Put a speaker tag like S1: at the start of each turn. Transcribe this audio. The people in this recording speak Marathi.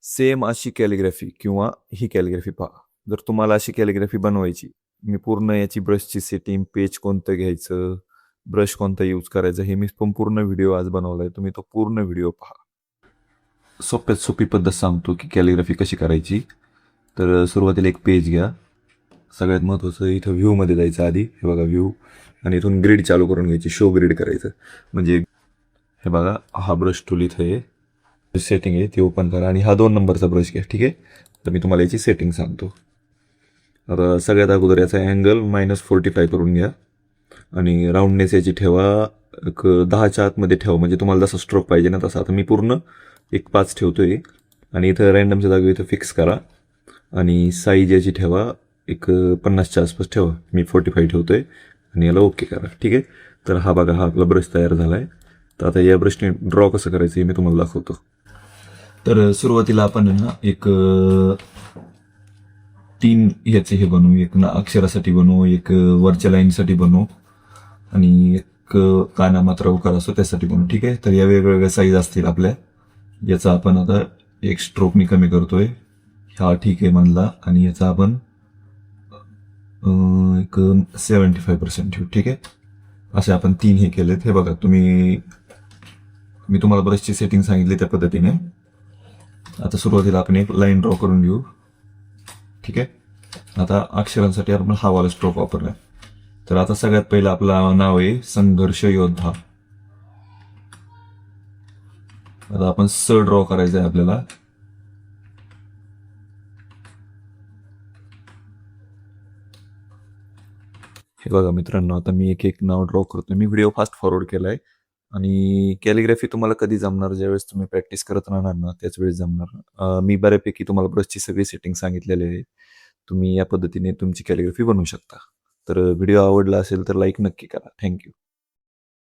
S1: सेम अशी कॅलिग्राफी किंवा ही कॅलिग्राफी पहा. जर तुम्हाला अशी कॅलिग्राफी बनवायची, मी पूर्ण याची ब्रशची सेटिंग, पेज कोणतं घ्यायचं, ब्रश कोणता यूज करायचा, हे मी संपूर्ण व्हिडिओ आज बनवला आहे. तुम्ही तो पूर्ण व्हिडिओ पहा. सोप्यात सोपी पद्धत सांगतो की कॅलिग्राफी कशी करायची. तर सुरुवातीला एक पेज घ्या. सगळ्यात महत्त्वाचं इथं व्ह्यूमध्ये जायचं आधी. हे बघा व्ह्यू, आणि इथून ग्रीड चालू करून घ्यायची, शो ग्रीड करायचं. म्हणजे हे बघा, हा ब्रश टूल इथं आहे, सेटिंग आहे ती ओपन करा आणि हा 2 नंबरचा ब्रश घ्या. ठीक आहे, तर मी तुम्हाला याची सेटिंग सांगतो. आता सगळ्यात अगोदर याचा अँगल -45 करून घ्या आणि राऊंडनेस याची ठेवा एक 10च्या आतमध्ये ठेवा. म्हणजे तुम्हाला जसा स्ट्रोक पाहिजे ना तसा. आता मी पूर्ण एक 5 ठेवतोय आणि इथं रँडमच्या जागी इथं फिक्स करा आणि साईज याची ठेवा एक 50च्या आसपास ठेवा. मी 45 ठेवतोय आणि याला ओके करा. ठीक आहे, तर हा बघा, हा आपला ब्रश तयार झाला आहे. तर आता या ब्रशने ड्रॉ कसं करायचं हे मी तुम्हाला दाखवतो. तर सुरुवातीला आपण ना एक 3 ह्याचे हे बनवू. एक ना अक्षरासाठी बनवू, एक वरच्या लाईनसाठी बनवू आणि एक काना मात्रा उकार असतो त्यासाठी बनवू. ठीक आहे, तर या वेगवेगळ्या साईज असतील आपल्या. याचा आपण आता एक स्ट्रोक मी कमी करतोय, हा ठीक आहे म्हणला, आणि याचा आपण एक 75% ठेवू. ठीक आहे, असे आपण 3 हे केलेत. हे बघा, मी तुम्हाला ब्रशची सेटिंग सांगितली त्या पद्धतीने. आता सुरुवातीला आपण एक लाईन ड्रॉ करून घेऊ. ठीक आहे, आता अक्षरांसाठी आपण हा वाला स्ट्रोक वापरलाय. तर आता सगळ्यात पहिलं आपलं नाव आहे संघर्ष योद्धा. आता आपण ड्रॉ करायचं आहे आपल्याला. हे बघा मित्रांनो, आता मी एक एक नाव ड्रॉ करतोय. मी व्हिडिओ फास्ट फॉरवर्ड केलाय आणि कॅलिग्राफी तुम्हाला कधी जमणार, ज्यावेळेस तुम्ही प्रॅक्टिस करत राहणार ना त्याच वेळेस जमणार. मी बऱ्यापैकी तुम्हाला ब्रशची सगळी सेटिंग सांगितलेली आहे. तुम्ही या पद्धतीने तुमची कॅलिग्राफी बनवू शकता. तर व्हिडिओ आवडला असेल तर लाईक नक्की करा. थँक्यू.